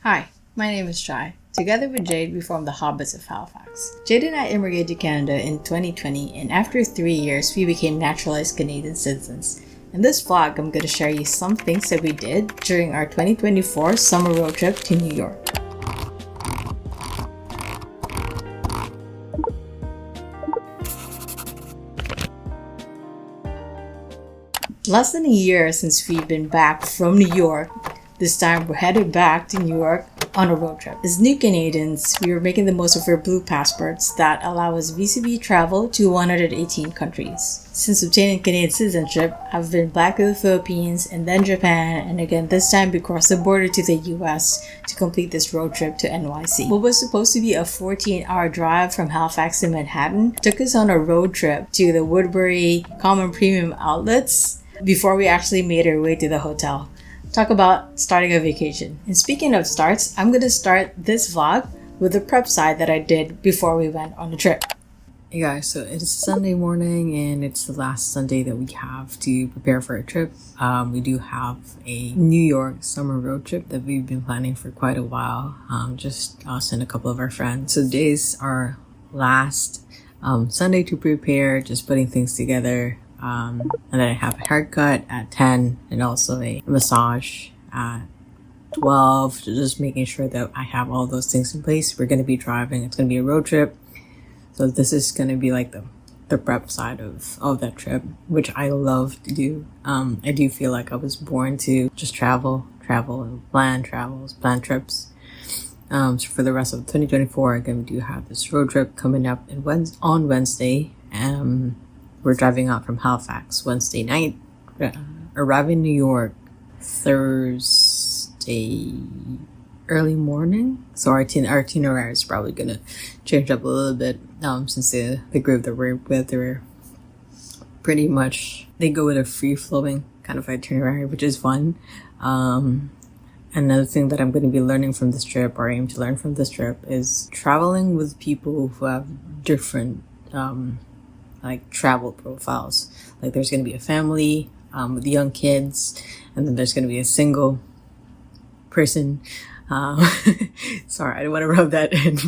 Hi, my name is Shai. Together with Jade, we formed the Hobbits of Halifax. Jade and I immigrated to Canada in 2020, and after 3 years, we became naturalized Canadian citizens. In this vlog, I'm going to share you some things that we did during our 2024 summer road trip to New York. Less than a year since we've been back from New York. This time we're headed back to New York on a road trip. As new Canadians, we were making the most of our blue passports that allow us visa-free travel to 118 countries. Since obtaining Canadian citizenship, I've been back to the Philippines and then Japan, and again this time we crossed the border to the US to complete this road trip to NYC. What was supposed to be a 14-hour drive from Halifax to Manhattan took us on a road trip to the Woodbury Common Premium Outlets before we actually made our way to the hotel. Talk about starting a vacation. And speaking of starts, I'm going to start this vlog with the prep side that I did before we went on the trip. Hey guys, so it's Sunday morning and it's the last Sunday that we have to prepare for a trip. We do have a New York summer road trip that we've been planning for quite a while. Just us and a couple of our friends. So today's our last Sunday to prepare, just putting things together. And then I have a haircut at 10 and also a massage at 12, just making sure that I have all those things in place. We're going to be driving. It's going to be a road trip. So this is going to be like the prep side of that trip, which I love to do. I do feel like I was born to just travel and plan trips. So for the rest of 2024, again, we do have this road trip coming up on Wednesday. We're driving out from Halifax Wednesday night, arriving in New York Thursday early morning. So our itinerary is probably going to change up a little bit since the group that we're with, they're pretty much, they go with a free-flowing kind of itinerary, which is fun. Another thing that I'm going to be learning from this trip, or aim to learn from this trip, is traveling with people who have different like travel profiles. Like there's going to be a family with young kids, and then there's going to be a single person. Sorry, I don't want to rub that in.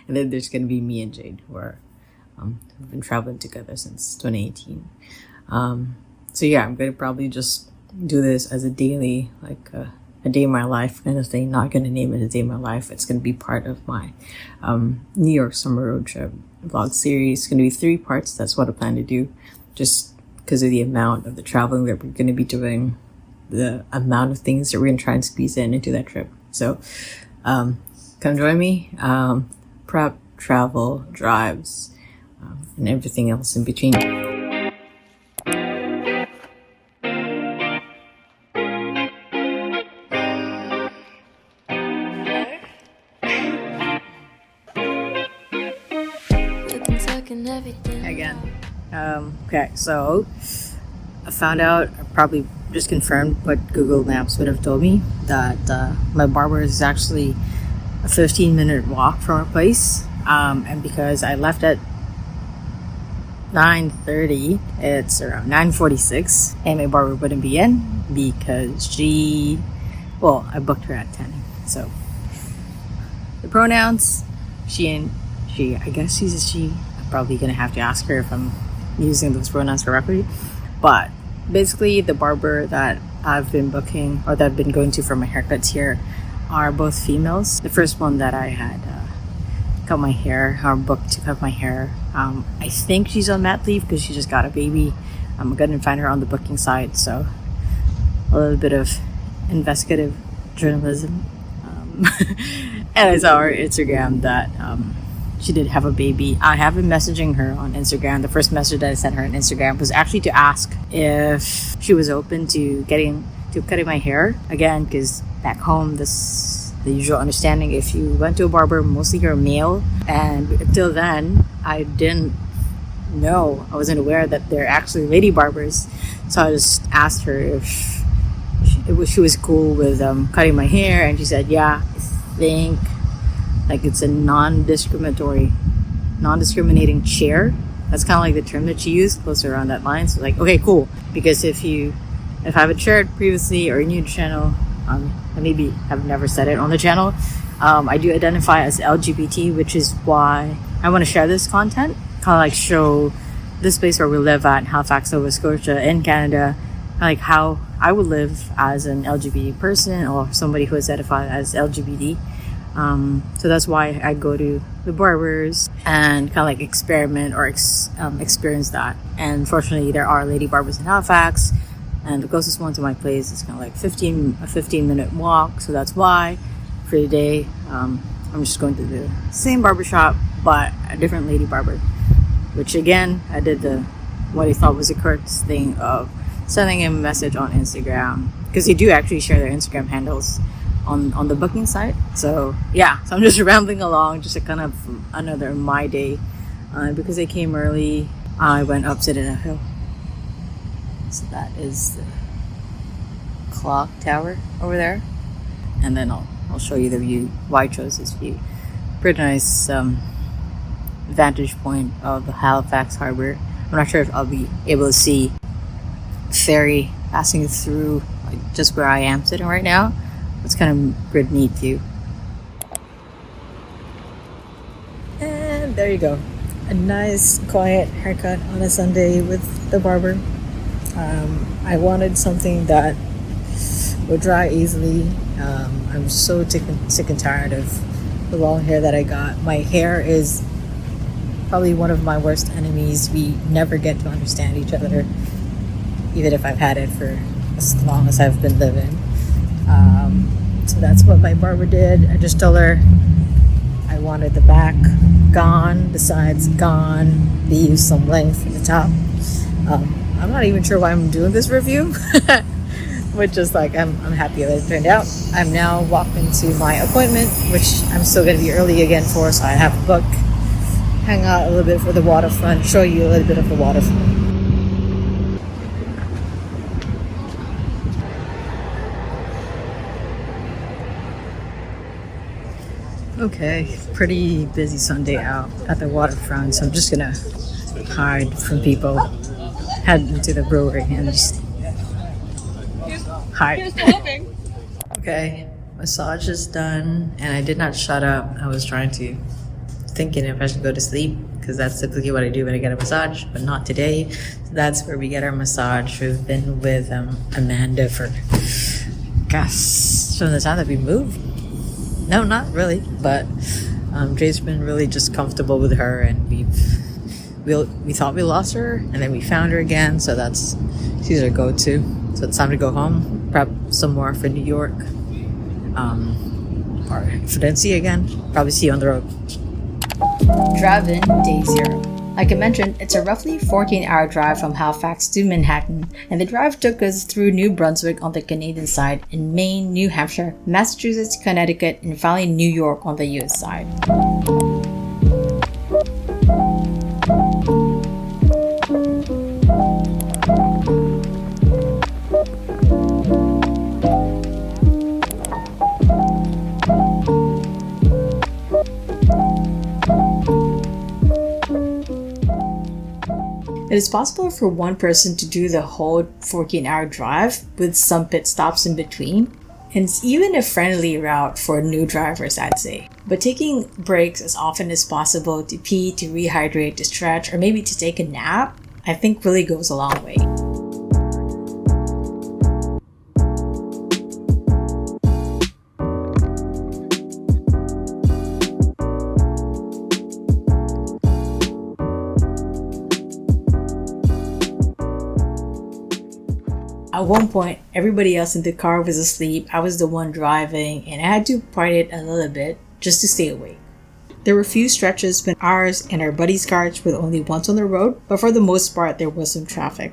And then there's going to be me and Jade, who've been traveling together since 2018. So yeah, I'm going to probably just do this as a daily, like a day in my life kind of thing. Not going to name it a day in my life. It's going to be part of my New York summer road trip vlog series. It's going to be 3 parts. That's what I plan to do, just because of the amount of the traveling that we're going to be doing, the amount of things that we're going to try and squeeze into that trip. So come join me. Prep, travel, drives, and everything else in between. Again. Okay, so I found out, I probably just confirmed what Google Maps would have told me, that my barber is actually a 15-minute walk from our place. And because I left at 9:30, it's around 9:46, and my barber wouldn't be in because I booked her at 10. So the pronouns, she and she, I guess she's a she. Probably gonna have to ask her if I'm using those pronouns correctly, but basically the barber that I've been booking, or that I've been going to for my haircuts here, are both females. The first one that I had cut my hair, or booked to cut my hair, I think she's on mat leave because she just got a baby. I'm gonna find her on the booking site, so a little bit of investigative journalism. And I saw her Instagram that she did have a baby. I have been messaging her on Instagram. The first message that I sent her on Instagram was actually to ask if she was open to cutting my hair again, because back home the usual understanding, if you went to a barber, mostly you're a male, and until then I didn't know, I wasn't aware that they're actually lady barbers. So I just asked her if she was cool with cutting my hair, and she said yeah. I think like it's a non-discriminating chair. That's kind of like the term that she used, closer around that line. So like, okay, cool. Because if I have a shared previously or a new channel, I maybe have never said it on the channel. I do identify as LGBT, which is why I want to share this content, kind of like show this place where we live at, Halifax, Nova Scotia, in Canada, like how I would live as an LGBT person or somebody who is identified as LGBT. So that's why I go to the barbers and kind of like experiment or experience that. And fortunately, there are lady barbers in Halifax, and the closest one to my place is kind of like a 15-minute walk. So that's why for today, I'm just going to the same barbershop, but a different lady barber. Which again, I did what I thought was a courteous thing of sending him a message on Instagram, because they do actually share their Instagram handles on the booking site. So yeah, so I'm just rambling along, just a kind of another my day. Because I came early, I went up to the hill. So that is the clock tower over there, and then I'll show you the view. Why I chose this view. Pretty nice vantage point of the Halifax harbor. I'm not sure if I'll be able to see ferry passing through like just where I am sitting right now. It's kind of pretty neat view. And there you go. A nice quiet haircut on a Sunday with the barber. I wanted something that would dry easily. I'm so sick and tired of the long hair that I got. My hair is probably one of my worst enemies. We never get to understand each other, even if I've had it for as long as I've been living. So that's what my barber did. I just told her I wanted the back gone, the sides gone, leave some length at the top. I'm not even sure why I'm doing this review, but just like I'm happy that it turned out. I'm now walking to my appointment, which I'm still going to be early again for, so I have a book. Hang out a little bit for the waterfront, show you a little bit of the waterfront. Okay, pretty busy Sunday out at the waterfront, so I'm just gonna hide from people, head into the brewery and just hide. Okay, massage is done, and I did not shut up. I was thinking if I should go to sleep, because that's typically what I do when I get a massage, but not today. So that's where we get our massage. We've been with Amanda for, gosh, from the time that we moved. No, not really, but Jay's been really just comfortable with her, and we thought we lost her, and then we found her again. So she's our go-to. So it's time to go home, prep some more for New York, or if I didn't see you again, probably see you on the road. Drive-in Day 0. Like I mentioned, it's a roughly 14-hour drive from Halifax to Manhattan, and the drive took us through New Brunswick on the Canadian side, and Maine, New Hampshire, Massachusetts, Connecticut, and finally New York on the US side. It is possible for one person to do the whole 14-hour drive with some pit stops in between, and it's even a friendly route for new drivers, I'd say. But taking breaks as often as possible to pee, to rehydrate, to stretch, or maybe to take a nap, I think really goes a long way. At one point, everybody else in the car was asleep. I was the one driving, and I had to part it a little bit just to stay awake. There were few stretches when ours and our buddies' cars were the only ones on the road, but for the most part, there was some traffic.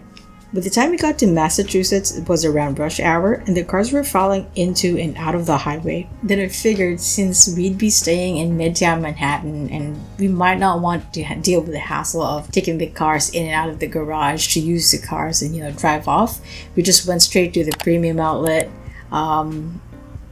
By the time we got to Massachusetts, it was around rush hour, and the cars were falling into and out of the highway. Then I figured, since we'd be staying in Midtown Manhattan, and we might not want to deal with the hassle of taking the cars in and out of the garage to use the cars and drive off, we just went straight to the premium outlet,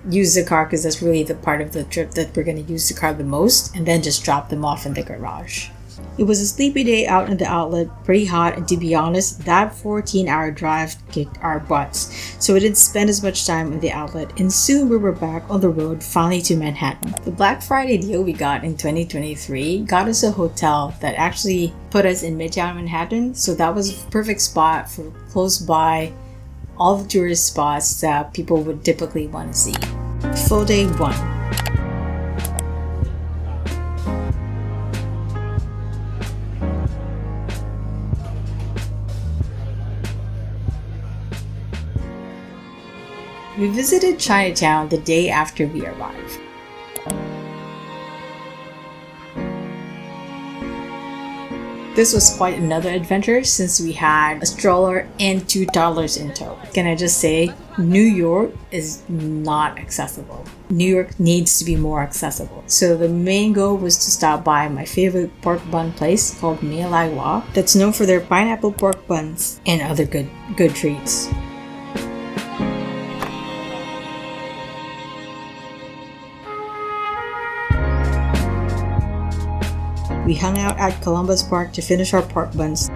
use the car because that's really the part of the trip that we're going to use the car the most, and then just drop them off in the garage. It was a sleepy day out in the outlet, pretty hot, and to be honest, that 14-hour drive kicked our butts, so we didn't spend as much time in the outlet, and soon we were back on the road, finally to Manhattan. The Black Friday deal we got in 2023 got us a hotel that actually put us in Midtown Manhattan, so that was a perfect spot for close by all the tourist spots that people would typically want to see. Full day 1. We visited Chinatown the day after we arrived. This was quite another adventure since we had a stroller and 2 toddlers in tow. Can I just say, New York is not accessible. New York needs to be more accessible. So the main goal was to stop by my favorite pork bun place called My Lai Wa that's known for their pineapple pork buns and other good treats. We hung out at Columbus Park to finish our pork buns.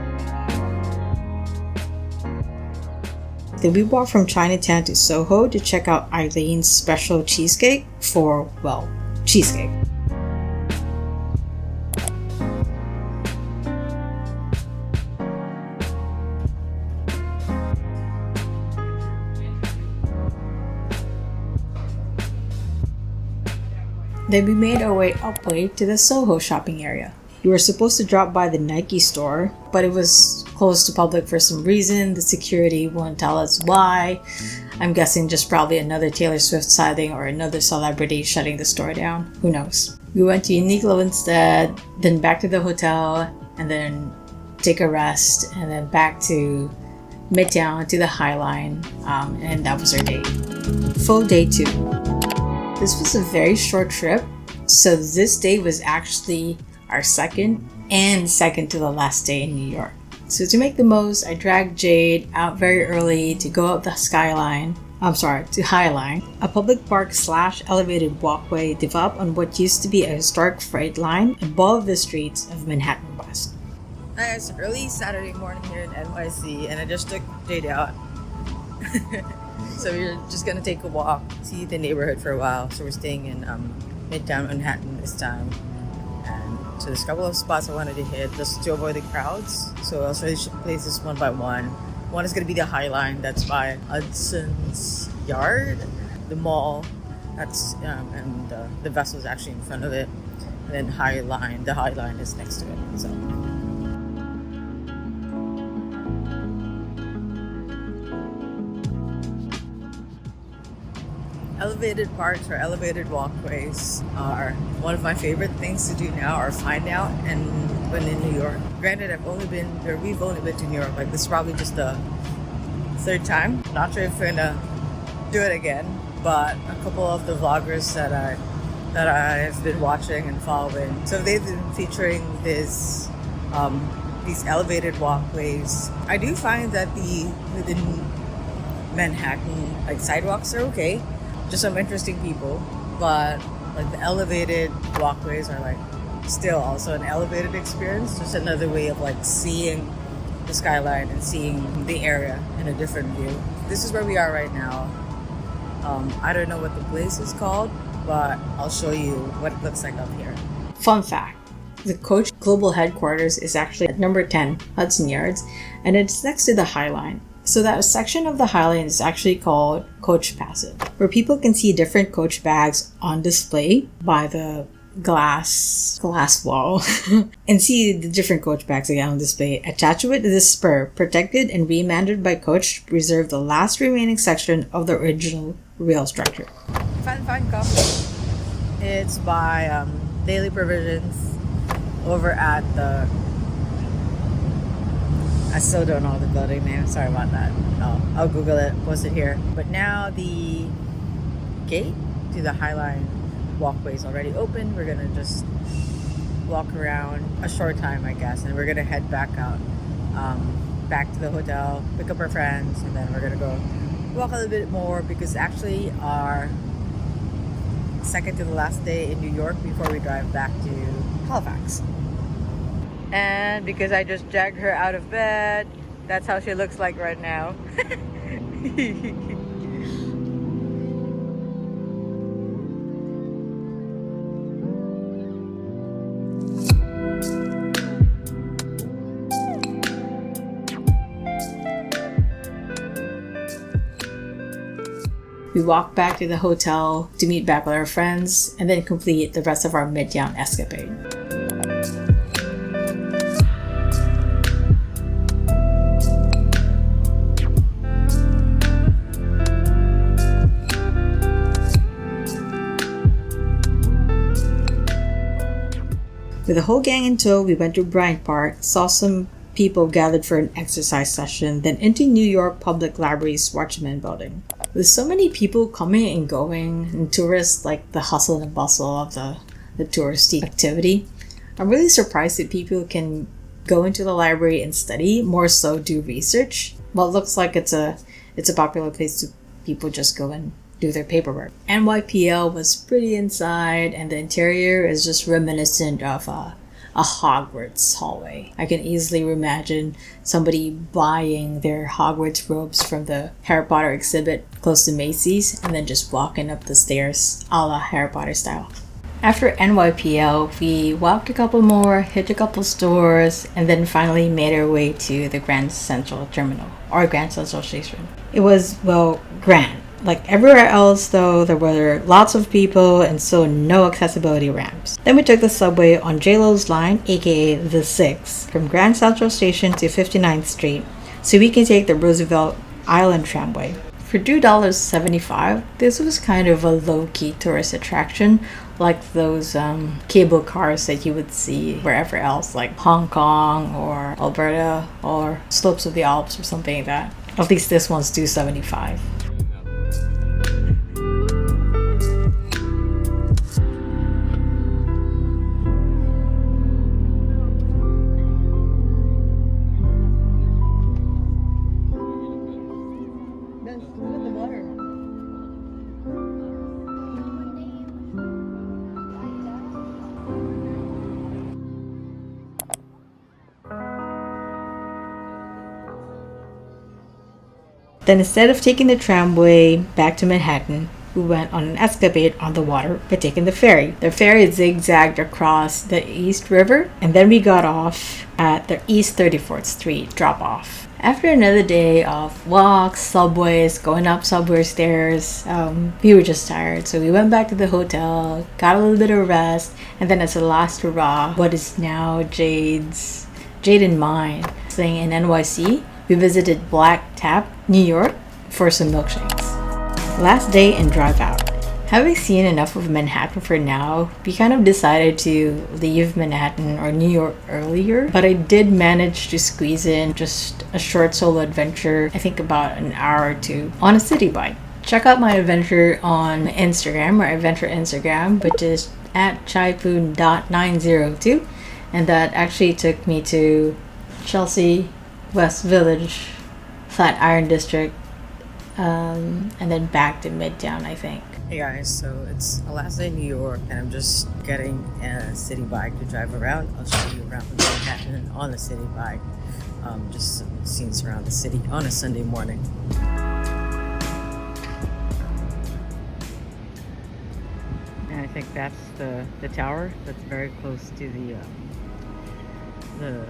Then we walked from Chinatown to Soho to check out Eileen's special cheesecake for, well, cheesecake. Then we made our way upway to the Soho shopping area. We were supposed to drop by the Nike store, but it was closed to public for some reason. The security won't tell us why. I'm guessing just probably another Taylor Swift sighting or another celebrity shutting the store down. Who knows? We went to Uniqlo instead, then back to the hotel, and then take a rest, and then back to Midtown to the High Line, and that was our day. Full day 2. This was a very short trip, so this day was actually our second to the last day in New York. So to make the most, I dragged Jade out very early to go up the to High Line, a public park / elevated walkway developed on what used to be a historic freight line above the streets of Manhattan West. Hi, it's early Saturday morning here in NYC, and I just took Jade out. So we're just gonna take a walk, see the neighborhood for a while. So we're staying in Midtown Manhattan this time. And so there's a couple of spots I wanted to hit just to avoid the crowds. So I'll show you places one by one. One is gonna be the High Line, that's by Hudson's Yard, the mall. That's and the vessel is actually in front of it. And then the High Line is next to it. So. Elevated parks or elevated walkways are one of my favorite things to do now or find out. And when in New York, granted, we've only been to New York. Like this is probably just the 3rd time. Not sure if we're gonna do it again, but a couple of the vloggers that I've been watching and following, so they've been featuring these elevated walkways. I do find that within Manhattan, like sidewalks are okay. Just some interesting people, but like the elevated walkways are like still also an elevated experience, just another way of like seeing the skyline and seeing the area in a different view. This is where we are right now. I don't know what the place is called, but I'll show you what it looks like up here. Fun fact, the Coach global headquarters is actually at number 10 Hudson Yards, and it's next to the High Line. So that section of the High Line is actually called Coach Passive, where people can see different Coach bags on display by the glass wall and see the different Coach bags again on display. Attached to it is a spur, protected and remanaged by Coach to preserve the last remaining section of the original rail structure. Fun coffee. It's by Daily Provisions over at the... I still don't know the building name. Sorry about that. I'll Google it, post it here. But now the gate to the High Line walkway is already open. We're gonna just walk around a short time, I guess, and we're gonna head back out, back to the hotel, pick up our friends, and then we're gonna go walk a little bit more because actually our second to the last day in New York before we drive back to Halifax. And because I just dragged her out of bed, that's how she looks like right now. We walked back to the hotel to meet back with our friends and then complete the rest of our Midtown escapade. With the whole gang in tow, we went to Bryant Park, saw some people gathered for an exercise session, then into New York Public Library's Watchman Building. With so many people coming and going, and tourists like the hustle and bustle of the touristy activity, I'm really surprised that people can go into the library and study, more so do research. Well, it looks like it's a popular place to people just go and do their paperwork. NYPL was pretty inside, and the interior is just reminiscent of a Hogwarts hallway. I can easily imagine somebody buying their Hogwarts robes from the Harry Potter exhibit close to Macy's and then just walking up the stairs a la Harry Potter style. After NYPL, we walked a couple more, hit a couple stores, and then finally made our way to the Grand Central Terminal, or Grand Central Station. It was, well, grand. Like everywhere else, though, there were lots of people and so no accessibility ramps. Then we took the subway on JLo's line, aka the 6, from Grand Central Station to 59th Street, so we can take the Roosevelt Island tramway. For $2.75, this was kind of a low-key tourist attraction, like those cable cars that you would see wherever else, like Hong Kong or Alberta or slopes of the Alps or something like that. At least this one's $2.75. Then instead of taking the tramway back to Manhattan, we went on an escapade on the water by taking the ferry. The ferry zigzagged across the East River, and then we got off at the East 34th Street drop-off. After another day of walks, subways, going up subway stairs, we were just tired, so we went back to the hotel, got a little bit of rest, and then as a last hurrah, what is now Jade and mine, staying in NYC, we visited Black Tap, New York, for some milkshakes. Last day and drive out. Having seen enough of Manhattan for now, we kind of decided to leave Manhattan or New York earlier, but I did manage to squeeze in just a short solo adventure, I think about an hour or two, on a city bike. Check out my adventure on Instagram, or adventure Instagram, which is at chaipoon.902, and that actually took me to Chelsea, West Village, Flatiron District, and then back to Midtown, I think. Hey guys, so it's a last day in New York, and I'm just getting a city bike to drive around. I'll show you around Manhattan on a city bike, just some scenes around the city on a Sunday morning. And I think that's the tower that's very close to the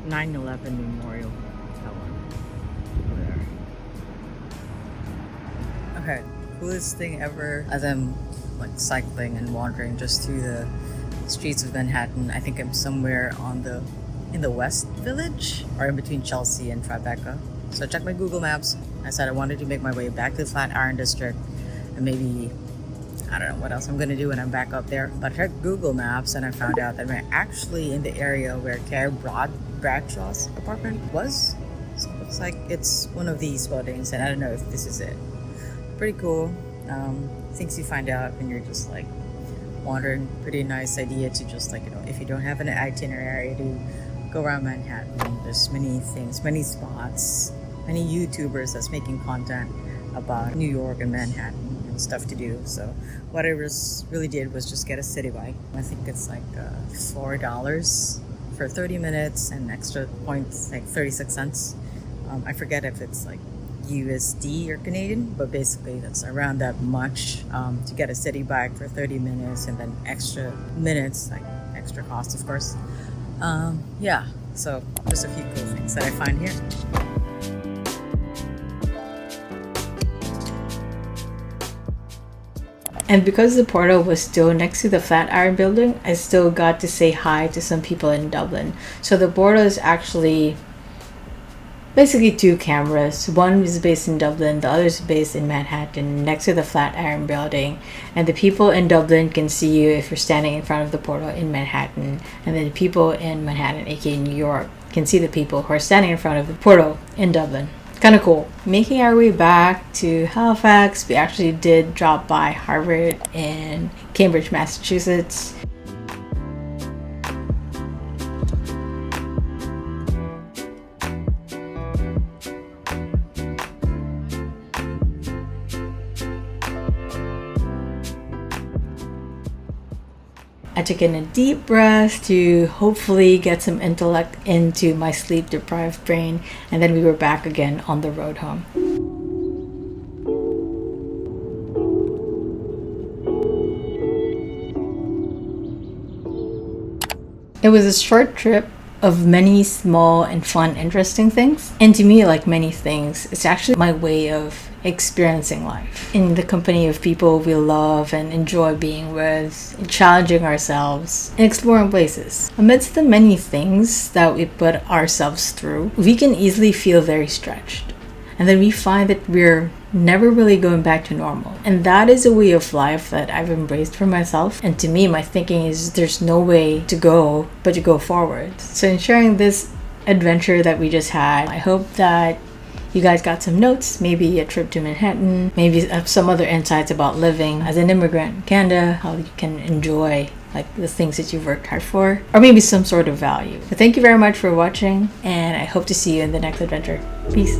9/11 Memorial Tower over there. Okay, coolest thing ever as I'm like cycling and wandering just through the streets of Manhattan. I think I'm somewhere in the West Village, or in between Chelsea and Tribeca. So I checked my Google Maps. I said I wanted to make my way back to the Flatiron District, and maybe I don't know what else I'm gonna do when I'm back up there. But I checked Google Maps and I found out that we're actually in the area where Carrie Bradshaw's apartment was. So it looks like it's one of these buildings, and I don't know if this is it. Pretty cool. Things you find out when you're just like wandering. Pretty nice idea to just like, if you don't have an itinerary to go around Manhattan. There's many things, many spots, many YouTubers that's making content about New York and Manhattan. stuff to do. So what I really did was just get a city bike. I think it's like $4 for 30 minutes and extra points, like 36 cents. I forget if it's like USD or Canadian, but basically that's around that much to get a city bike for 30 minutes and then extra minutes, like extra cost, of course. Yeah, so just a few cool things that I find here. And because the portal was still next to the Flatiron building, I still got to say hi to some people in Dublin. So the portal is actually basically two cameras. One is based in Dublin, the other is based in Manhattan, next to the Flatiron building. And the people in Dublin can see you if you're standing in front of the portal in Manhattan. And then the people in Manhattan, aka New York, can see the people who are standing in front of the portal in Dublin. Kind of cool. Making our way back to Halifax, we actually did drop by Harvard and Cambridge, Massachusetts. I took in a deep breath to hopefully get some intellect into my sleep-deprived brain, and then we were back again on the road home. It was a short trip of many small and fun, interesting things. And to me, like many things, it's actually my way of experiencing life in the company of people we love and enjoy being with, challenging ourselves, and exploring places. Amidst the many things that we put ourselves through, we can easily feel very stretched. And then we find that we're never really going back to normal. And that is a way of life that I've embraced for myself. And to me, my thinking is there's no way to go but to go forward. So in sharing this adventure that we just had, I hope that you guys got some notes, maybe a trip to Manhattan, maybe some other insights about living as an immigrant in Canada, how you can enjoy like the things that you've worked hard for, or maybe some sort of value. But thank you very much for watching, and I hope to see you in the next adventure. Peace.